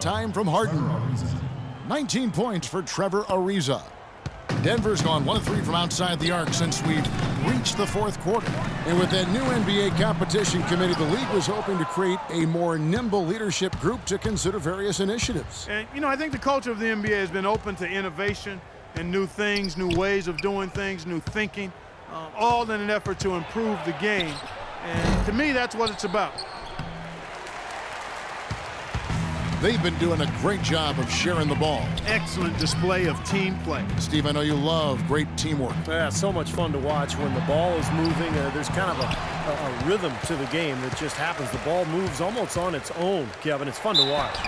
Time from Harden. 19 points for Trevor Ariza. Denver's gone 1 of 3 from outside the arc since we've reached the fourth quarter. And with that new NBA competition committee, the league was hoping to create a more nimble leadership group to consider various initiatives. And, I think the culture of the NBA has been open to innovation and new things, new ways of doing things, new thinking, all in an effort to improve the game. And to me, that's what it's about. They've been doing a great job of sharing the ball. Excellent display of team play. Steve, I know you love great teamwork. Yeah, so much fun to watch when the ball is moving. There's kind of a rhythm to the game that just happens. The ball moves almost on its own, Kevin. It's fun to watch.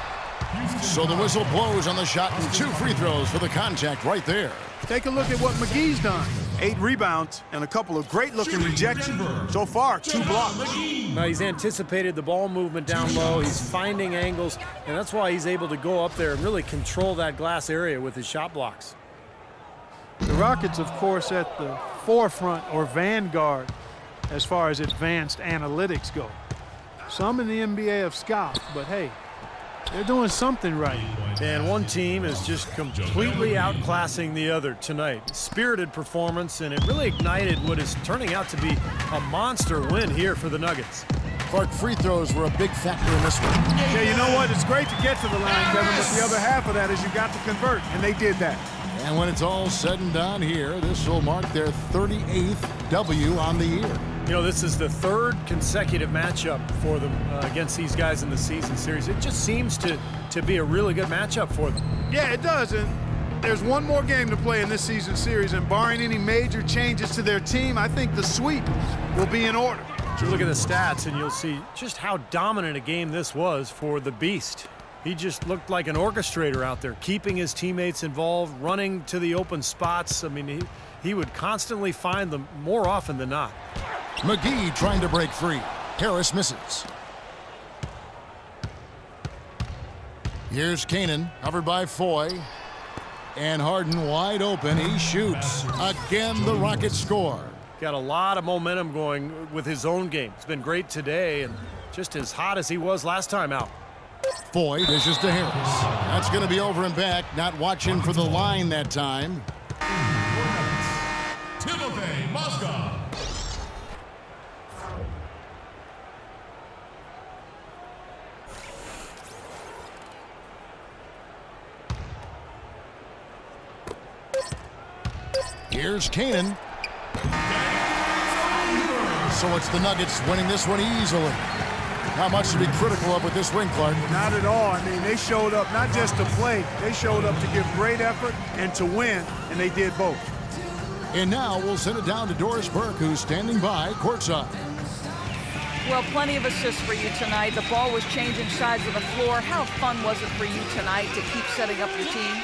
So the whistle blows on the shot and 2 free throws for the contact right there. Take a look at what McGee's done. 8 rebounds and a couple of great-looking rejections. So far, 2 blocks. Now, he's anticipated the ball movement down low. He's finding angles, and that's why he's able to go up there and really control that glass area with his shot blocks. The Rockets, of course, at the forefront or vanguard as far as advanced analytics go. Some in the NBA have scoffed, but hey, they're doing something right. And one team is just completely outclassing the other tonight. Spirited performance, and it really ignited what is turning out to be a monster win here for the Nuggets. Clark, free throws were a big factor in this one. Yeah, you know what? It's great to get to the line, Kevin, but the other half of that is you got to convert, and they did that. And when it's all said and done here, this will mark their 38th W on the year. You know, this is the 3rd consecutive matchup for them against these guys in the season series. It just seems to be a really good matchup for them. Yeah, it does. And there's one more game to play in this season series, and barring any major changes to their team, I think the sweep will be in order. You look at the stats, and you'll see just how dominant a game this was for the Beast. He just looked like an orchestrator out there, keeping his teammates involved, running to the open spots. I mean, he would constantly find them more often than not. McGee trying to break free. Harris misses. Here's Canaan, covered by Foy. And Harden wide open. He shoots. Again, the Rockets score. Got a lot of momentum going with his own game. It's been great today and just as hot as he was last time out. Foy dishes to Harris. That's going to be over and back. Not watching for the line that time. Here's Canaan. So it's the Nuggets winning this one easily. Not much to be critical of with this win, Clark. Not at all. I mean, they showed up not just to play, they showed up to give great effort and to win, and they did both. And now we'll send it down to Doris Burke, who's standing by courtside. Well, plenty of assists for you tonight. The ball was changing sides of the floor. How fun was it for you tonight to keep setting up your team?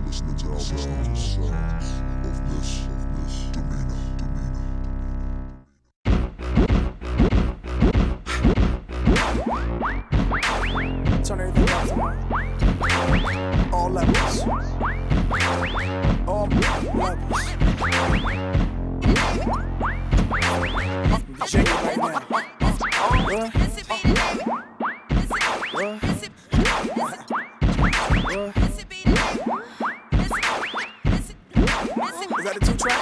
Listening to the sounds of this demeanor. Turn everything up. All levels. All levels. Shake it right now. What? Is that a 2-track?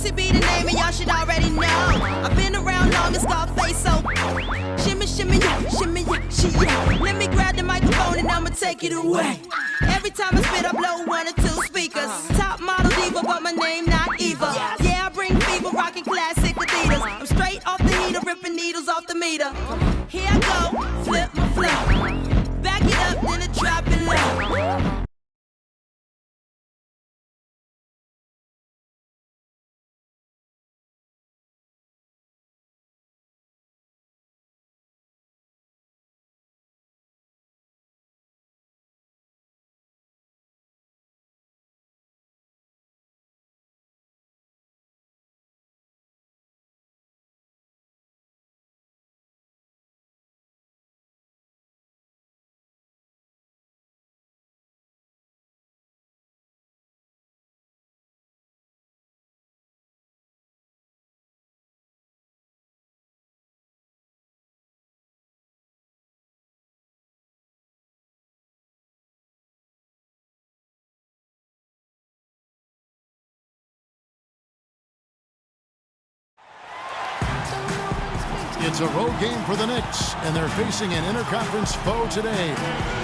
Juicy be the name, and y'all should already know. I've been around long as Scarface, so shimmy, shimmy, yeah, shimmy, yeah, she, yeah. Let me grab the microphone and I'ma take it away. Every time I spit, I blow 1 or 2 speakers. Top model diva, but my name not Eva. Yeah, I bring fever, rocking classic Adidas. I'm straight off the heater, ripping needles off the meter. Here I go, flip my flip. Back it up, then I drop it low. It's a road game for the Knicks, and they're facing an interconference foe today.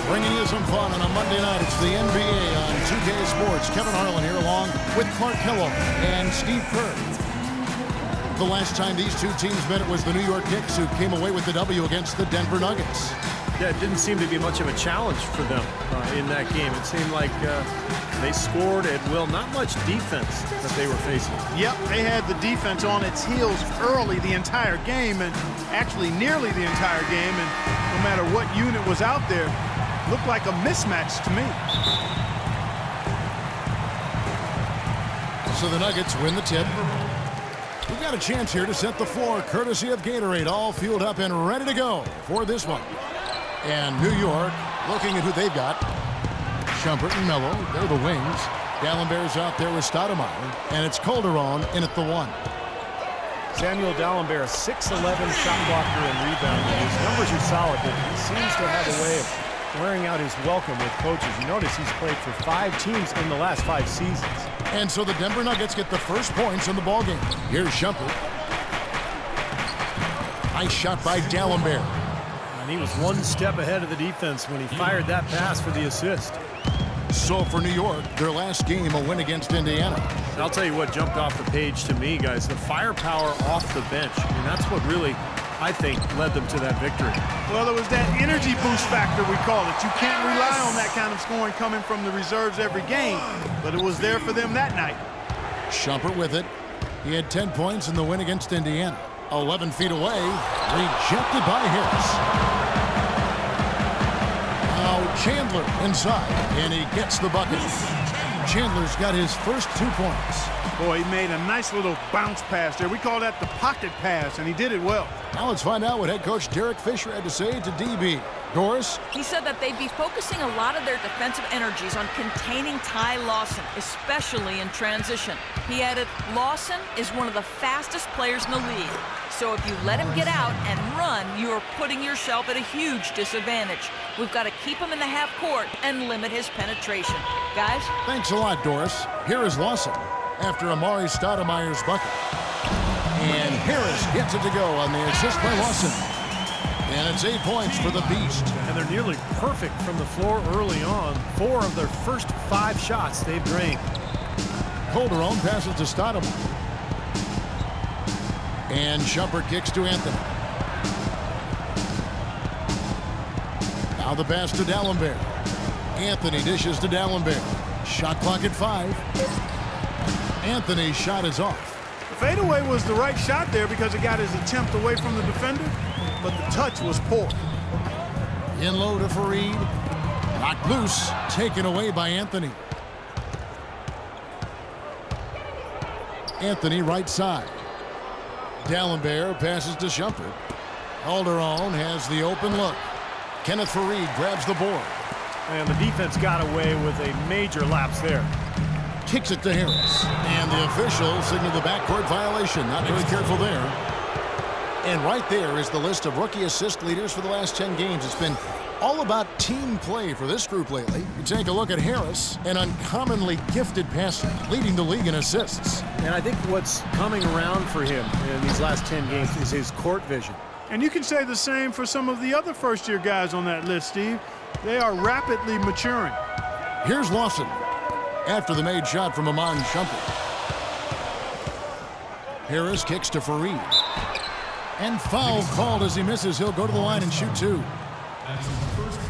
Bringing you some fun on a Monday night, it's the NBA on 2K Sports. Kevin Harlan here along with Clark Kellogg and Steve Kerr. The last time these two teams met, it was the New York Knicks who came away with the W against the Denver Nuggets. Yeah, it didn't seem to be much of a challenge for them in that game. It seemed like they scored at will. Not much defense that they were facing. Yep, they had the defense on its heels early the entire game, and actually nearly the entire game, and no matter what unit was out there, looked like a mismatch to me. So the Nuggets win the tip. We've got a chance here to set the floor, courtesy of Gatorade, all fueled up and ready to go for this one. And New York, looking at who they've got. Shumpert and Melo, they're the wings. Dallenberg's out there with Stoudemire, and it's Calderon in at the 1. Samuel Dallenberg, 6'11" shot blocker and rebounder. His numbers are solid, but he seems to have a way of wearing out his welcome with coaches. You notice he's played for 5 teams in the last 5 seasons. And so the Denver Nuggets get the first points in the ballgame. Here's Shumpert. Nice shot by Dallenberg. And he was 1 step ahead of the defense when he fired that pass for the assist. So for New York, their last game, a win against Indiana. And I'll tell you what jumped off the page to me, guys, the firepower off the bench. I mean, that's what really, I think, led them to that victory. Well, it was that energy boost factor, we call it. You can't rely on that kind of scoring coming from the reserves every game, but it was there for them that night. Shumpert with it. He had 10 points in the win against Indiana. 11 feet away, rejected by Harris. Now Chandler inside, and he gets the bucket. Chandler's got his first 2 points. Boy, he made a nice little bounce pass there. We call that the pocket pass, and he did it well. Now let's find out what head coach Derek Fisher had to say to DB. Doris? He said that they'd be focusing a lot of their defensive energies on containing Ty Lawson, especially in transition. He added, Lawson is one of the fastest players in the league. So if you let him get out and run, you are putting yourself at a huge disadvantage. We've got to keep him in the half court and limit his penetration. Guys? Thanks a lot, Doris. Here is Lawson after Amari Stoudemire's bucket. And Harris gets it to go on the assist by Lawson. And it's 8 points for the Beast. And they're nearly perfect from the floor early on. 4 of their first 5 shots they've drained. Calderon passes to Stoudemire. And Shumpert kicks to Anthony. Now the pass to Dallenberg. Anthony dishes to Dallenberg. Shot clock at 5. Anthony's shot is off. The fadeaway was the right shot there because it got his attempt away from the defender, but the touch was poor. In low to Fareed. Knocked loose. Taken away by Anthony. Anthony right side. Dallenberg passes to Shumpert. Calderon has the open look. Kenneth Fareed grabs the board. And the defense got away with a major lapse there. Kicks it to Harris. And the official signaled the backcourt violation. Not very careful there. And right there is the list of rookie assist leaders for the last 10 games. It's been All about team play for this group lately. You take a look at Harris, an uncommonly gifted passer, leading the league in assists. And I think what's coming around for him in these last 10 games is his court vision. And you can say the same for some of the other first-year guys on that list, Steve. They are rapidly maturing. Here's Lawson after the made shot from Amon Shumpert. Harris kicks to Fareed. And foul called as he misses. He'll go to the line and shoot two.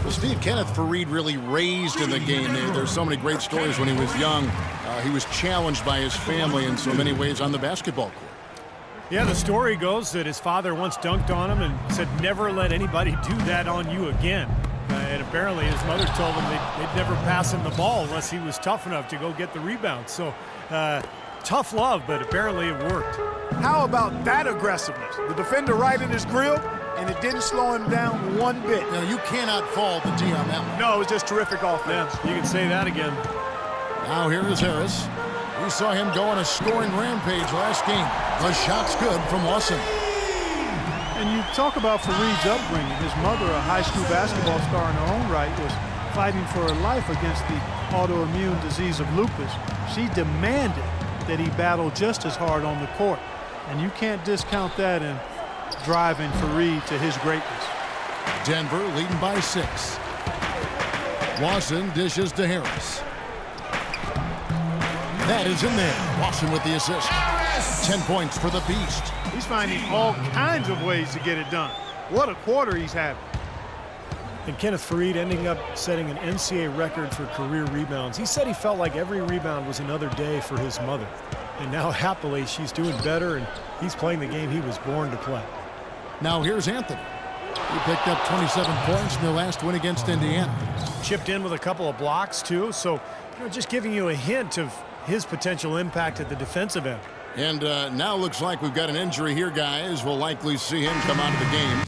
Well, Steve, Kenneth Fareed really raised in the game. There's so many great stories when he was young. He was challenged by his family in so many ways on the basketball court. Yeah, the story goes that his father once dunked on him and said, never let anybody do that on you again. And apparently his mother told him they'd never pass him the ball unless he was tough enough to go get the rebound. So tough love, but apparently it worked. How about that aggressiveness? The defender right in his grill, and it didn't slow him down one bit. You cannot fault the D on that one. No, it was just terrific offense. Yeah, you can say that again. Now here is Harris. We saw him go on a scoring rampage last game. The shot's good from Lawson. And you talk about Fareed's upbringing. His mother, a high school basketball star in her own right, was fighting for her life against the autoimmune disease of lupus. She demanded that he battle just as hard on the court. And you can't discount that in driving Fareed to his greatness. Denver leading by 6. Lawson dishes to Harris. That is in there. Lawson with the assist. 10 points for the Beast. He's finding all kinds of ways to get it done. What a quarter he's having. And Kenneth Fareed ending up setting an NCAA record for career rebounds. He said he felt like every rebound was another day for his mother. And now, happily, she's doing better, and he's playing the game he was born to play. Now here's Anthony. He picked up 27 points in their last win against Indiana. Chipped in with a couple of blocks, too. So, just giving you a hint of his potential impact at the defensive end. And now looks like we've got an injury here, guys. We'll likely see him come out of the game.